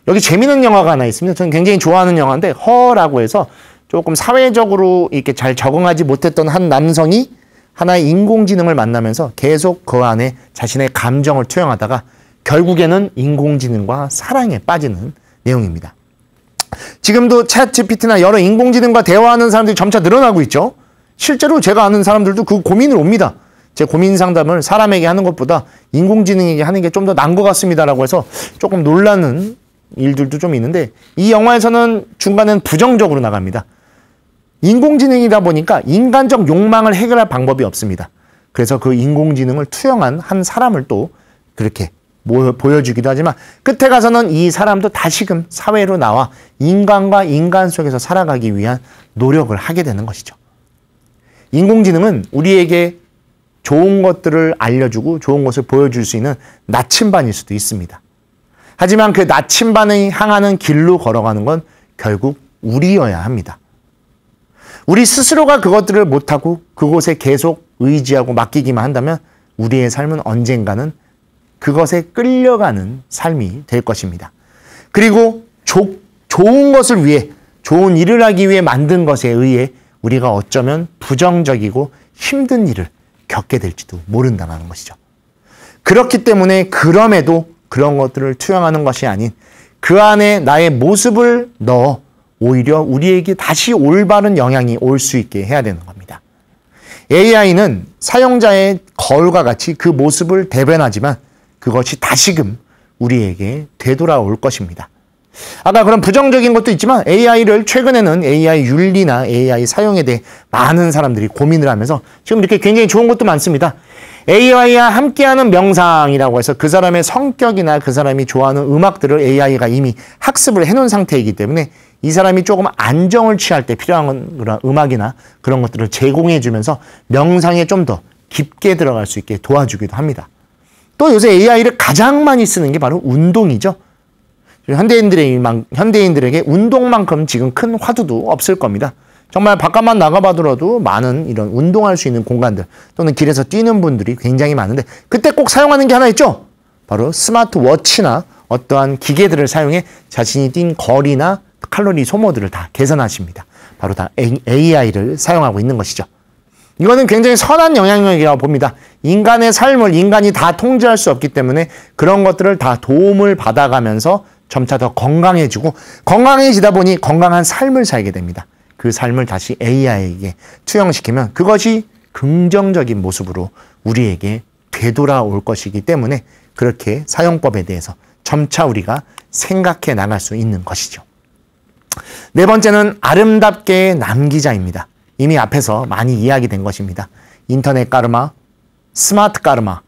Speaker 1: 여기 재미있는 영화가 하나 있습니다. 저는 굉장히 좋아하는 영화인데 허라고 해서 조금 사회적으로 이렇게 잘 적응하지 못했던 한 남성이 하나의 인공지능을 만나면서 계속 그 안에 자신의 감정을 투영하다가 결국에는 인공지능과 사랑에 빠지는 내용입니다. 지금도 챗GPT나 여러 인공지능과 대화하는 사람들이 점차 늘어나고 있죠. 실제로 제가 아는 사람들도 그 고민을 옵니다. 제 고민 상담을 사람에게 하는 것보다 인공지능에게 하는 게 좀 더 나은 것 같습니다라고 해서 조금 놀라는 일들도 좀 있는데 이 영화에서는 중간에는 부정적으로 나갑니다. 인공지능이다 보니까 인간적 욕망을 해결할 방법이 없습니다. 그래서 그 인공지능을 투영한 한 사람을 또 그렇게 보여주기도 하지만 끝에 가서는 이 사람도 다시금 사회로 나와 인간과 인간 속에서 살아가기 위한 노력을 하게 되는 것이죠. 인공지능은 우리에게 좋은 것들을 알려주고 좋은 것을 보여줄 수 있는 나침반일 수도 있습니다. 하지만 그 나침반을 향하는 길로 걸어가는 건 결국 우리여야 합니다. 우리 스스로가 그것들을 못하고 그곳에 계속 의지하고 맡기기만 한다면 우리의 삶은 언젠가는 그것에 끌려가는 삶이 될 것입니다. 그리고 좋은 것을 위해, 좋은 일을 하기 위해 만든 것에 의해 우리가 어쩌면 부정적이고 힘든 일을 겪게 될지도 모른다는 것이죠. 그렇기 때문에 그럼에도 그런 것들을 투영하는 것이 아닌 그 안에 나의 모습을 넣어 오히려 우리에게 다시 올바른 영향이 올 수 있게 해야 되는 겁니다. AI는 사용자의 거울과 같이 그 모습을 대변하지만 그것이 다시금 우리에게 되돌아올 것입니다. 아까 그런 부정적인 것도 있지만 AI를 최근에는 AI 윤리나 AI 사용에 대해 많은 사람들이 고민을 하면서 지금 이렇게 굉장히 좋은 것도 많습니다. AI와 함께하는 명상이라고 해서 그 사람의 성격이나 그 사람이 좋아하는 음악들을 AI가 이미 학습을 해놓은 상태이기 때문에 이 사람이 조금 안정을 취할 때 필요한 그런 음악이나 그런 것들을 제공해주면서 명상에 좀 더 깊게 들어갈 수 있게 도와주기도 합니다. 또 요새 AI를 가장 많이 쓰는 게 바로 운동이죠. 현대인들에게 운동만큼 지금 큰 화두도 없을 겁니다. 정말 바깥만 나가봐더라도 많은 이런 운동할 수 있는 공간들 또는 길에서 뛰는 분들이 굉장히 많은데 그때 꼭 사용하는 게 하나 있죠. 바로 스마트워치나 어떠한 기계들을 사용해 자신이 뛴 거리나 칼로리 소모들을 다 계산하십니다. 바로 다 AI를 사용하고 있는 것이죠. 이거는 굉장히 선한 영향력이라고 봅니다. 인간의 삶을 인간이 다 통제할 수 없기 때문에 그런 것들을 다 도움을 받아가면서 점차 더 건강해지고 건강해지다 보니 건강한 삶을 살게 됩니다. 그 삶을 다시 AI에게 투영시키면 그것이 긍정적인 모습으로 우리에게 되돌아올 것이기 때문에 그렇게 사용법에 대해서 점차 우리가 생각해 나갈 수 있는 것이죠. 네 번째는 아름답게 남기자입니다. 이미 앞에서 많이 이야기된 것입니다. 인터넷 까르마, 스마트 까르마,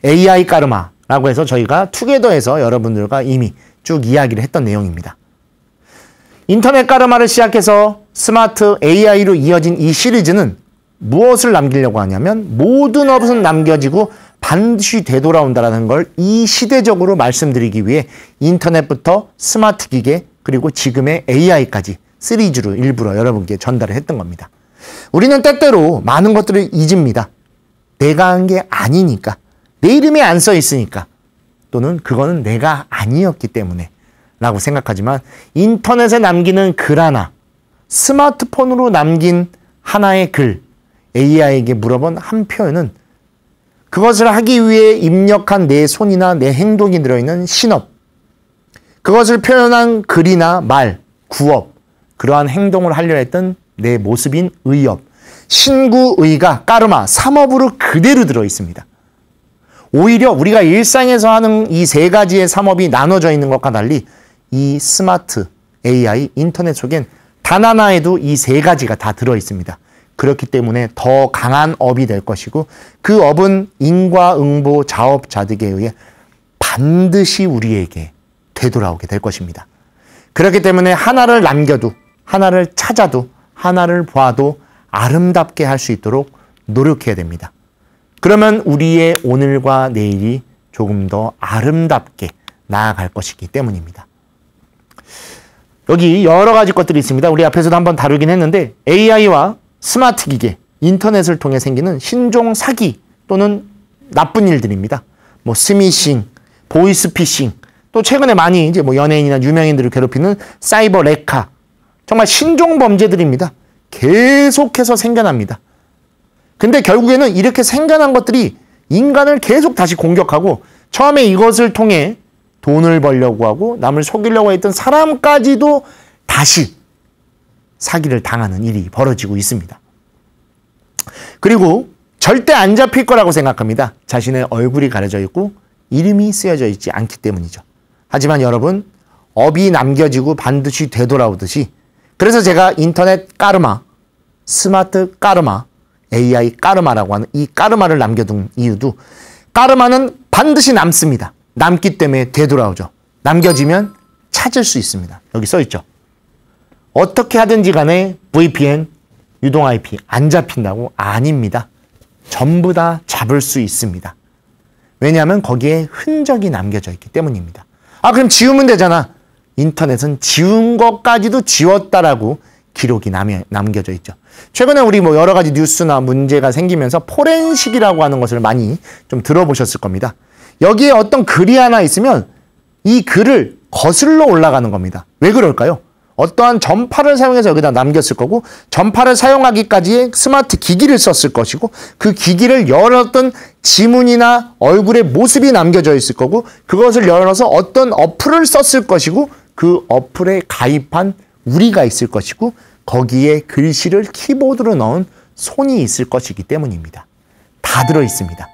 Speaker 1: AI 까르마라고 해서 저희가 투게더에서 여러분들과 이미 쭉 이야기를 했던 내용입니다. 인터넷 까르마를 시작해서 스마트 AI로 이어진 이 시리즈는 무엇을 남기려고 하냐면 모든 것은 남겨지고 반드시 되돌아온다는 걸 이 시대적으로 말씀드리기 위해 인터넷부터 스마트 기계 그리고 지금의 AI까지 시리즈로 일부러 여러분께 전달을 했던 겁니다. 우리는 때때로 많은 것들을 잊습니다. 내가 한 게 아니니까, 내 이름이 안 써 있으니까, 또는 그거는 내가 아니었기 때문에 라고 생각하지만 인터넷에 남기는 글 하나, 스마트폰으로 남긴 하나의 글, AI에게 물어본 한 표현은 그것을 하기 위해 입력한 내 손이나 내 행동이 들어있는 신업, 그것을 표현한 글이나 말, 구업, 그러한 행동을 하려 했던 내 모습인 의업, 신구의가 까르마, 삼업으로 그대로 들어있습니다. 오히려 우리가 일상에서 하는 이 세 가지의 산업이 나눠져 있는 것과 달리 이 스마트 AI 인터넷 속엔 단 하나에도 이 세 가지가 다 들어 있습니다. 그렇기 때문에 더 강한 업이 될 것이고 그 업은 인과응보 자업자득에 의해 반드시 우리에게 되돌아오게 될 것입니다. 그렇기 때문에 하나를 남겨도 하나를 찾아도 하나를 봐도 아름답게 할 수 있도록 노력해야 됩니다. 그러면 우리의 오늘과 내일이 조금 더 아름답게 나아갈 것이기 때문입니다. 여기 여러 가지 것들이 있습니다. 우리 앞에서도 한번 다루긴 했는데 AI와 스마트 기계, 인터넷을 통해 생기는 신종 사기 또는 나쁜 일들입니다. 뭐 스미싱, 보이스피싱, 또 최근에 많이 이제 뭐 연예인이나 유명인들을 괴롭히는 사이버 레카, 정말 신종 범죄들입니다. 계속해서 생겨납니다. 근데 결국에는 이렇게 생겨난 것들이 인간을 계속 다시 공격하고 처음에 이것을 통해 돈을 벌려고 하고 남을 속이려고 했던 사람까지도 다시 사기를 당하는 일이 벌어지고 있습니다. 그리고 절대 안 잡힐 거라고 생각합니다. 자신의 얼굴이 가려져 있고 이름이 쓰여져 있지 않기 때문이죠. 하지만 여러분, 업이 남겨지고 반드시 되돌아오듯이 그래서 제가 인터넷 까르마, 스마트 까르마, AI 까르마라고 하는 이 까르마를 남겨둔 이유도 까르마는 반드시 남습니다. 남기 때문에 되돌아오죠. 남겨지면 찾을 수 있습니다. 여기 써있죠. 어떻게 하든지 간에 VPN, 유동 IP 안 잡힌다고? 아닙니다. 전부 다 잡을 수 있습니다. 왜냐하면 거기에 흔적이 남겨져 있기 때문입니다. 아, 그럼 지우면 되잖아. 인터넷은 지운 것까지도 지웠다라고 기록이 남겨져 있죠. 최근에 우리 뭐 여러 가지 뉴스나 문제가 생기면서 포렌식이라고 하는 것을 많이 좀 들어보셨을 겁니다. 여기에 어떤 글이 하나 있으면 이 글을 거슬러 올라가는 겁니다. 왜 그럴까요? 어떠한 전파를 사용해서 여기다 남겼을 거고 전파를 사용하기까지의 스마트 기기를 썼을 것이고 그 기기를 열었던 지문이나 얼굴의 모습이 남겨져 있을 거고 그것을 열어서 어떤 어플을 썼을 것이고 그 어플에 가입한 우리가 있을 것이고 거기에 글씨를 키보드로 넣은 손이 있을 것이기 때문입니다. 다 들어있습니다.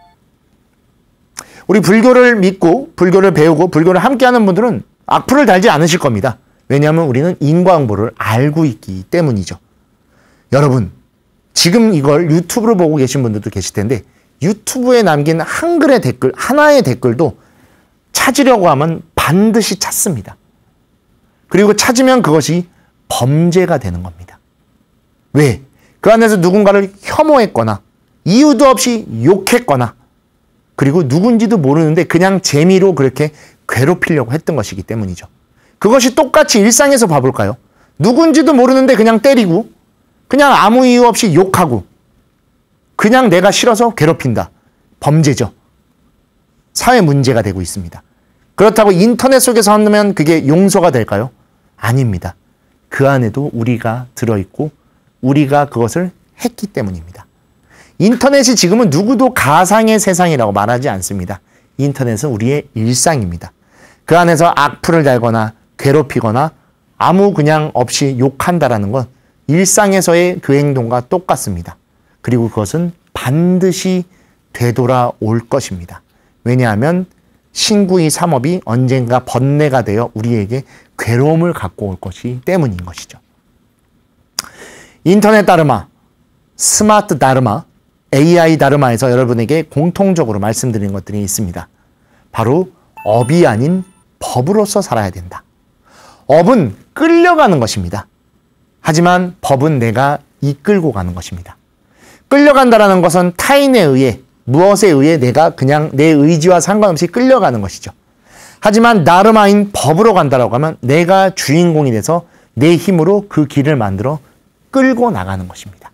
Speaker 1: 우리 불교를 믿고 불교를 배우고 불교를 함께하는 분들은 악플을 달지 않으실 겁니다. 왜냐하면 우리는 인과응보를 알고 있기 때문이죠. 여러분, 지금 이걸 유튜브로 보고 계신 분들도 계실 텐데 유튜브에 남긴 한글의 댓글, 하나의 댓글도 찾으려고 하면 반드시 찾습니다. 그리고 찾으면 그것이 범죄가 되는 겁니다. 왜? 그 안에서 누군가를 혐오했거나 이유도 없이 욕했거나 그리고 누군지도 모르는데 그냥 재미로 그렇게 괴롭히려고 했던 것이기 때문이죠. 그것이 똑같이 일상에서 봐볼까요? 누군지도 모르는데 그냥 때리고 그냥 아무 이유 없이 욕하고 그냥 내가 싫어서 괴롭힌다. 범죄죠. 사회 문제가 되고 있습니다. 그렇다고 인터넷 속에서 하면 그게 용서가 될까요? 아닙니다. 그 안에도 우리가 들어있고 우리가 그것을 했기 때문입니다. 인터넷이 지금은 누구도 가상의 세상이라고 말하지 않습니다. 인터넷은 우리의 일상입니다. 그 안에서 악플을 달거나 괴롭히거나 아무 그냥 없이 욕한다라는 건 일상에서의 그 행동과 똑같습니다. 그리고 그것은 반드시 되돌아올 것입니다. 왜냐하면 신구의 삼업이 언젠가 번뇌가 되어 우리에게 괴로움을 갖고 올 것이 때문인 것이죠. 인터넷 다르마, 스마트 다르마, AI 다르마에서 여러분에게 공통적으로 말씀드린 것들이 있습니다. 바로 업이 아닌 법으로서 살아야 된다. 업은 끌려가는 것입니다. 하지만 법은 내가 이끌고 가는 것입니다. 끌려간다라는 것은 타인에 의해 무엇에 의해 내가 그냥 내 의지와 상관없이 끌려가는 것이죠. 하지만 나르마인 법으로 간다라고 하면 내가 주인공이 돼서 내 힘으로 그 길을 만들어 끌고 나가는 것입니다.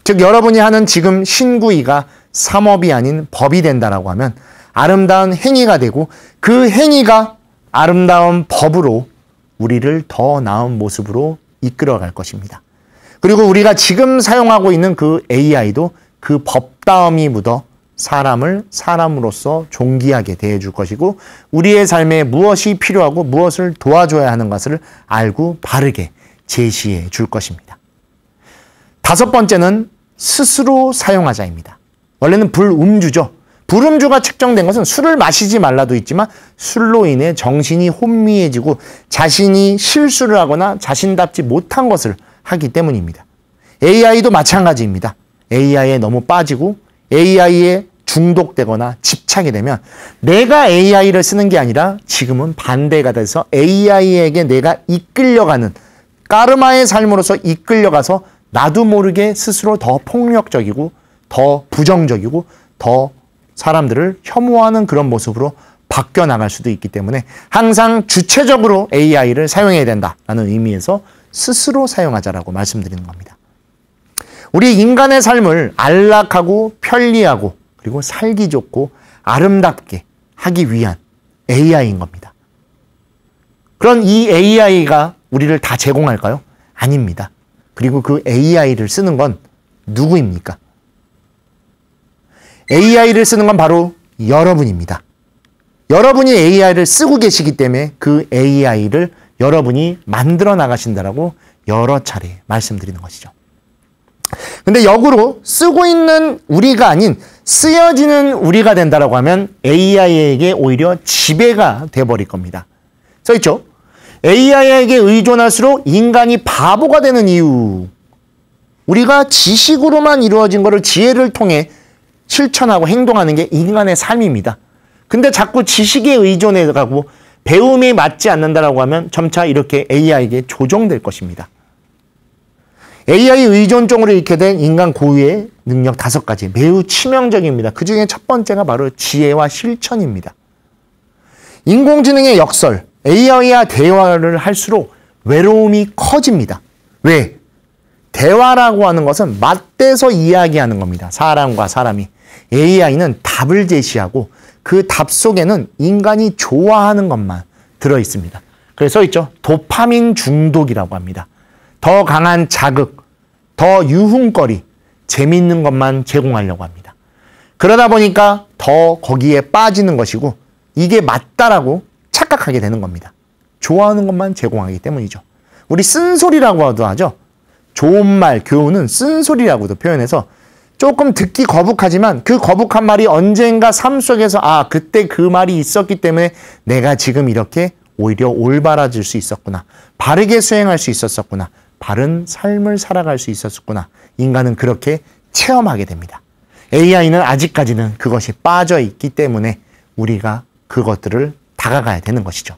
Speaker 1: 즉 여러분이 하는 지금 신구이가 삼업이 아닌 법이 된다라고 하면 아름다운 행위가 되고 그 행위가 아름다운 법으로 우리를 더 나은 모습으로 이끌어갈 것입니다. 그리고 우리가 지금 사용하고 있는 그 AI도 그 법다움이 묻어 사람을 사람으로서 존귀하게 대해줄 것이고 우리의 삶에 무엇이 필요하고 무엇을 도와줘야 하는 것을 알고 바르게 제시해 줄 것입니다. 다섯 번째는 스스로 사용하자입니다. 원래는 불음주죠. 불음주가 측정된 것은 술을 마시지 말라도 있지만 술로 인해 정신이 혼미해지고 자신이 실수를 하거나 자신답지 못한 것을 하기 때문입니다. AI도 마찬가지입니다. AI에 너무 빠지고 AI에 중독되거나 집착이 되면 내가 AI를 쓰는 게 아니라 지금은 반대가 돼서 AI에게 내가 이끌려가는 까르마의 삶으로서 이끌려가서 나도 모르게 스스로 더 폭력적이고 더 부정적이고 더 사람들을 혐오하는 그런 모습으로 바뀌어 나갈 수도 있기 때문에 항상 주체적으로 AI를 사용해야 된다라는 의미에서 스스로 사용하자라고 말씀드리는 겁니다. 우리 인간의 삶을 안락하고 편리하고 그리고 살기 좋고 아름답게 하기 위한 AI인 겁니다. 그런 이 AI가 우리를 다 제공할까요? 아닙니다. 그리고 그 AI를 쓰는 건 누구입니까? AI를 쓰는 건 바로 여러분입니다. 여러분이 AI를 쓰고 계시기 때문에 그 AI를 여러분이 만들어 나가신다라고 여러 차례 말씀드리는 것이죠. 근데 역으로 쓰고 있는 우리가 아닌 쓰여지는 우리가 된다라고 하면 AI에게 오히려 지배가 돼버릴 겁니다. 써있죠? AI에게 의존할수록 인간이 바보가 되는 이유. 우리가 지식으로만 이루어진 것을 지혜를 통해 실천하고 행동하는 게 인간의 삶입니다. 근데 자꾸 지식에 의존해가고 배움이 맞지 않는다라고 하면 점차 이렇게 AI에게 조종될 것입니다. AI 의존적으로 잃게 된 인간 고유의 능력 5가지 매우 치명적입니다. 그 중에 첫 번째가 바로 지혜와 실천입니다. 인공지능의 역설, AI와 대화를 할수록 외로움이 커집니다. 왜? 대화라고 하는 것은 맞대서 이야기하는 겁니다. 사람과 사람이. AI는 답을 제시하고 그 답 속에는 인간이 좋아하는 것만 들어있습니다. 그래서 있죠. 도파민 중독이라고 합니다. 더 강한 자극, 더 유흥거리, 재미있는 것만 제공하려고 합니다. 그러다 보니까 더 거기에 빠지는 것이고 이게 맞다라고 착각하게 되는 겁니다. 좋아하는 것만 제공하기 때문이죠. 우리 쓴소리라고도 하죠. 좋은 말, 교훈은 쓴소리라고도 표현해서 조금 듣기 거북하지만 그 거북한 말이 언젠가 삶 속에서 그때 그 말이 있었기 때문에 내가 지금 이렇게 오히려 올바라질 수 있었구나. 바르게 수행할 수 있었구나. 바른 삶을 살아갈 수 있었구나. 인간은 그렇게 체험하게 됩니다. AI는 아직까지는 그것이 빠져 있기 때문에 우리가 그것들을 다가가야 되는 것이죠.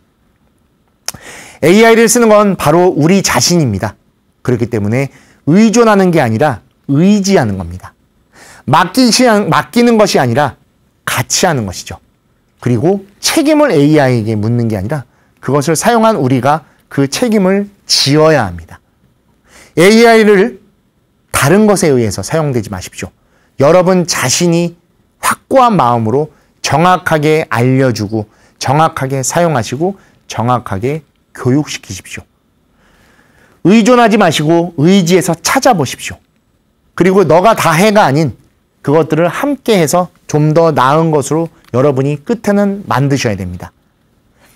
Speaker 1: AI를 쓰는 건 바로 우리 자신입니다. 그렇기 때문에 의존하는 게 아니라 의지하는 겁니다. 맡기는 것이 아니라 같이 하는 것이죠. 그리고 책임을 AI에게 묻는 게 아니라 그것을 사용한 우리가 그 책임을 지어야 합니다. AI를 다른 것에 의해서 사용되지 마십시오. 여러분 자신이 확고한 마음으로 정확하게 알려주고 정확하게 사용하시고 정확하게 교육시키십시오. 의존하지 마시고 의지해서 찾아보십시오. 그리고 너가 다 해가 아닌 그것들을 함께해서 좀 더 나은 것으로 여러분이 끝에는 만드셔야 됩니다.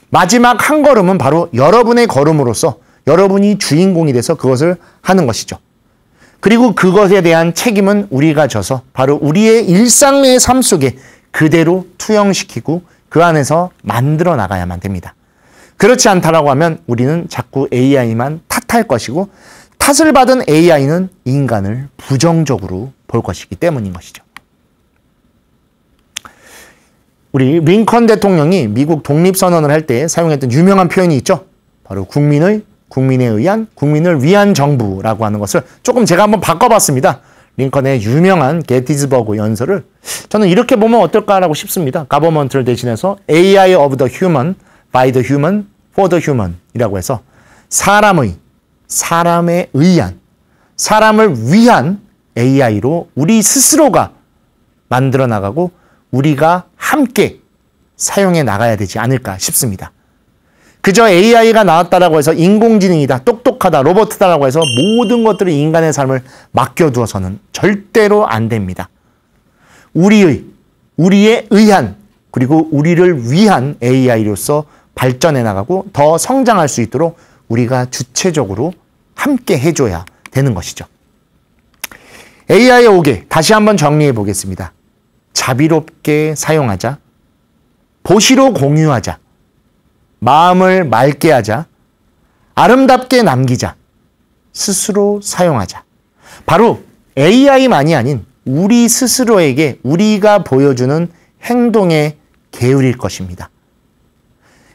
Speaker 1: 마지막 한 걸음은 바로 여러분의 걸음으로서 여러분이 주인공이 돼서 그것을 하는 것이죠. 그리고 그것에 대한 책임은 우리가 져서 바로 우리의 일상의 삶 속에 그대로 투영시키고 그 안에서 만들어 나가야만 됩니다. 그렇지 않다라고 하면 우리는 자꾸 AI만 탓할 것이고 탓을 받은 AI는 인간을 부정적으로 볼 것이기 때문인 것이죠. 우리 링컨 대통령이 미국 독립선언을 할 때 사용했던 유명한 표현이 있죠. 바로 국민에 의한, 국민을 위한 정부라고 하는 것을 조금 제가 한번 바꿔봤습니다. 링컨의 유명한 게티즈버그 연설을 저는 이렇게 보면 어떨까라고 싶습니다. 가버먼트를 대신해서 AI of the human, by the human, for the human 이라고 해서 사람에 의한, 사람을 위한 AI로 우리 스스로가 만들어 나가고 우리가 함께 사용해 나가야 되지 않을까 싶습니다. 그저 AI가 나왔다라고 해서 인공지능이다, 똑똑하다, 로봇이다라고 해서 모든 것들을 인간의 삶을 맡겨두어서는 절대로 안 됩니다. 우리의 의한, 그리고 우리를 위한 AI로서 발전해 나가고 더 성장할 수 있도록 우리가 주체적으로 함께 해줘야 되는 것이죠. AI의 오개, 다시 한번 정리해 보겠습니다. 자비롭게 사용하자, 보시로 공유하자, 마음을 맑게 하자, 아름답게 남기자, 스스로 사용하자. 바로 AI만이 아닌 우리 스스로에게 우리가 보여주는 행동의 계율일 것입니다.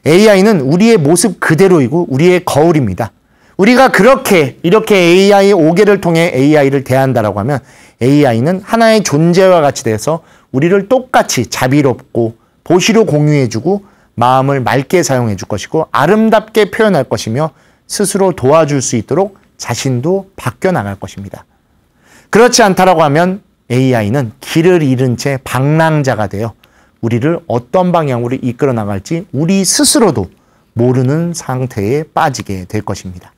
Speaker 1: AI는 우리의 모습 그대로이고 우리의 거울입니다. 우리가 이렇게 AI 5개를 통해 AI를 대한다라고 하면 AI는 하나의 존재와 같이 돼서 우리를 똑같이 자비롭고 보시로 공유해주고 마음을 맑게 사용해 줄 것이고 아름답게 표현할 것이며 스스로 도와줄 수 있도록 자신도 바뀌어 나갈 것입니다. 그렇지 않다라고 하면 AI는 길을 잃은 채 방랑자가 되어 우리를 어떤 방향으로 이끌어 나갈지 우리 스스로도 모르는 상태에 빠지게 될 것입니다.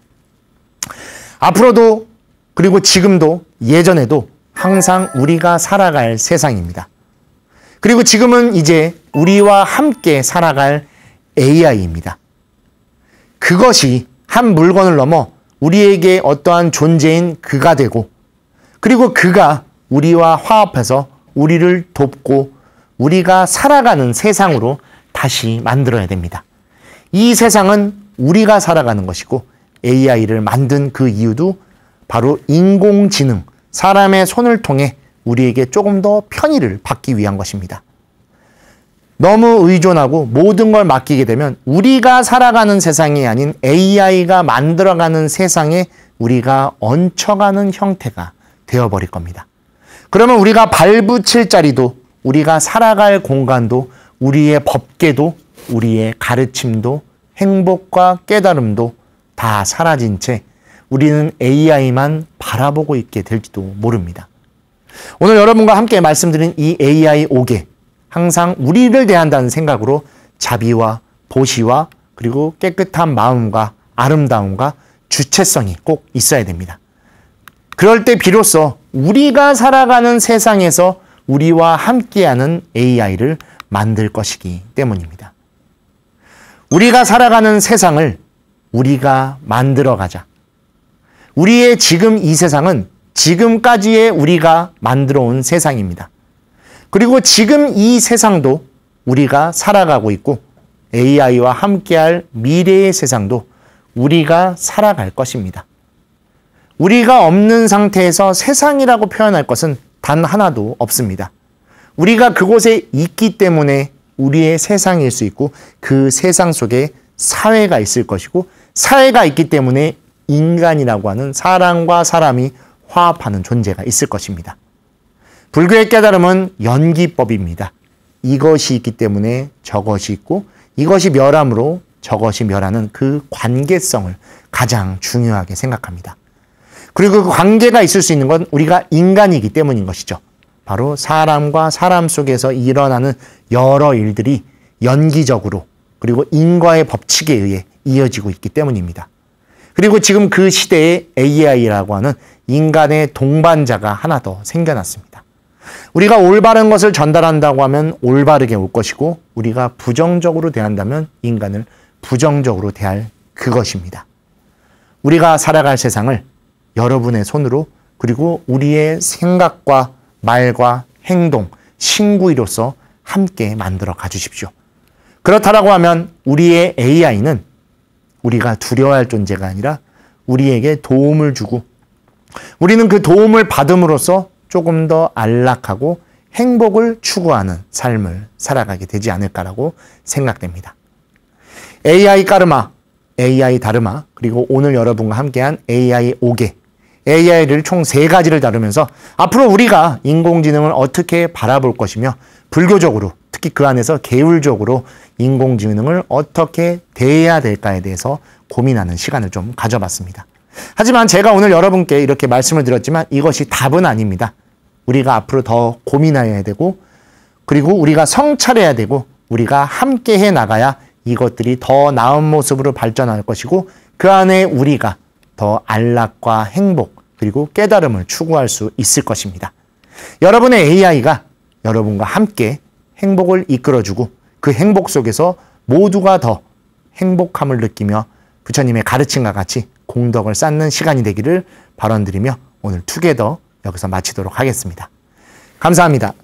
Speaker 1: 앞으로도 그리고 지금도 예전에도 항상 우리가 살아갈 세상입니다. 그리고 지금은 이제 우리와 함께 살아갈 AI입니다. 그것이 한 물건을 넘어 우리에게 어떠한 존재인 그가 되고 그리고 그가 우리와 화합해서 우리를 돕고 우리가 살아가는 세상으로 다시 만들어야 됩니다. 이 세상은 우리가 살아가는 것이고 AI를 만든 그 이유도 바로 인공지능, 사람의 손을 통해 우리에게 조금 더 편의를 받기 위한 것입니다. 너무 의존하고 모든 걸 맡기게 되면 우리가 살아가는 세상이 아닌 AI가 만들어가는 세상에 우리가 얹혀가는 형태가 되어버릴 겁니다. 그러면 우리가 발붙일 자리도 우리가 살아갈 공간도 우리의 법계도 우리의 가르침도 행복과 깨달음도 다 사라진 채 우리는 AI만 바라보고 있게 될지도 모릅니다. 오늘 여러분과 함께 말씀드린 이 AI 5개 항상 우리를 대한다는 생각으로 자비와 보시와 그리고 깨끗한 마음과 아름다움과 주체성이 꼭 있어야 됩니다. 그럴 때 비로소 우리가 살아가는 세상에서 우리와 함께하는 AI를 만들 것이기 때문입니다. 우리가 살아가는 세상을 우리가 만들어가자. 우리의 지금 이 세상은 지금까지의 우리가 만들어 온 세상입니다. 그리고 지금 이 세상도 우리가 살아가고 있고 AI와 함께할 미래의 세상도 우리가 살아갈 것입니다. 우리가 없는 상태에서 세상이라고 표현할 것은 단 하나도 없습니다. 우리가 그곳에 있기 때문에 우리의 세상일 수 있고 그 세상 속에 사회가 있을 것이고 사회가 있기 때문에 인간이라고 하는 사람과 사람이 화합하는 존재가 있을 것입니다. 불교의 깨달음은 연기법입니다. 이것이 있기 때문에 저것이 있고 이것이 멸함으로 저것이 멸하는 그 관계성을 가장 중요하게 생각합니다. 그리고 그 관계가 있을 수 있는 건 우리가 인간이기 때문인 것이죠. 바로 사람과 사람 속에서 일어나는 여러 일들이 연기적으로 그리고 인과의 법칙에 의해 이어지고 있기 때문입니다. 그리고 지금 그 시대에 AI라고 하는 인간의 동반자가 하나 더 생겨났습니다. 우리가 올바른 것을 전달한다고 하면 올바르게 올 것이고 우리가 부정적으로 대한다면 인간을 부정적으로 대할 그것입니다. 우리가 살아갈 세상을 여러분의 손으로 그리고 우리의 생각과 말과 행동, 친구이로서 함께 만들어 가주십시오. 그렇다라고 하면 우리의 AI는 우리가 두려워할 존재가 아니라 우리에게 도움을 주고 우리는 그 도움을 받음으로써 조금 더 안락하고 행복을 추구하는 삶을 살아가게 되지 않을까라고 생각됩니다. AI 까르마, AI 다르마, 그리고 오늘 여러분과 함께한 AI 5개, AI를 총 3가지를 다루면서 앞으로 우리가 인공지능을 어떻게 바라볼 것이며 불교적으로 특히 그 안에서 계율적으로 인공지능을 어떻게 대해야 될까에 대해서 고민하는 시간을 좀 가져봤습니다. 하지만 제가 오늘 여러분께 이렇게 말씀을 드렸지만 이것이 답은 아닙니다. 우리가 앞으로 더 고민해야 되고 그리고 우리가 성찰해야 되고 우리가 함께 해 나가야 이것들이 더 나은 모습으로 발전할 것이고 그 안에 우리가 더 안락과 행복 그리고 깨달음을 추구할 수 있을 것입니다. 여러분의 AI가 여러분과 함께 행복을 이끌어주고 그 행복 속에서 모두가 더 행복함을 느끼며 부처님의 가르침과 같이 공덕을 쌓는 시간이 되기를 발언드리며 오늘 투게더 여기서 마치도록 하겠습니다. 감사합니다.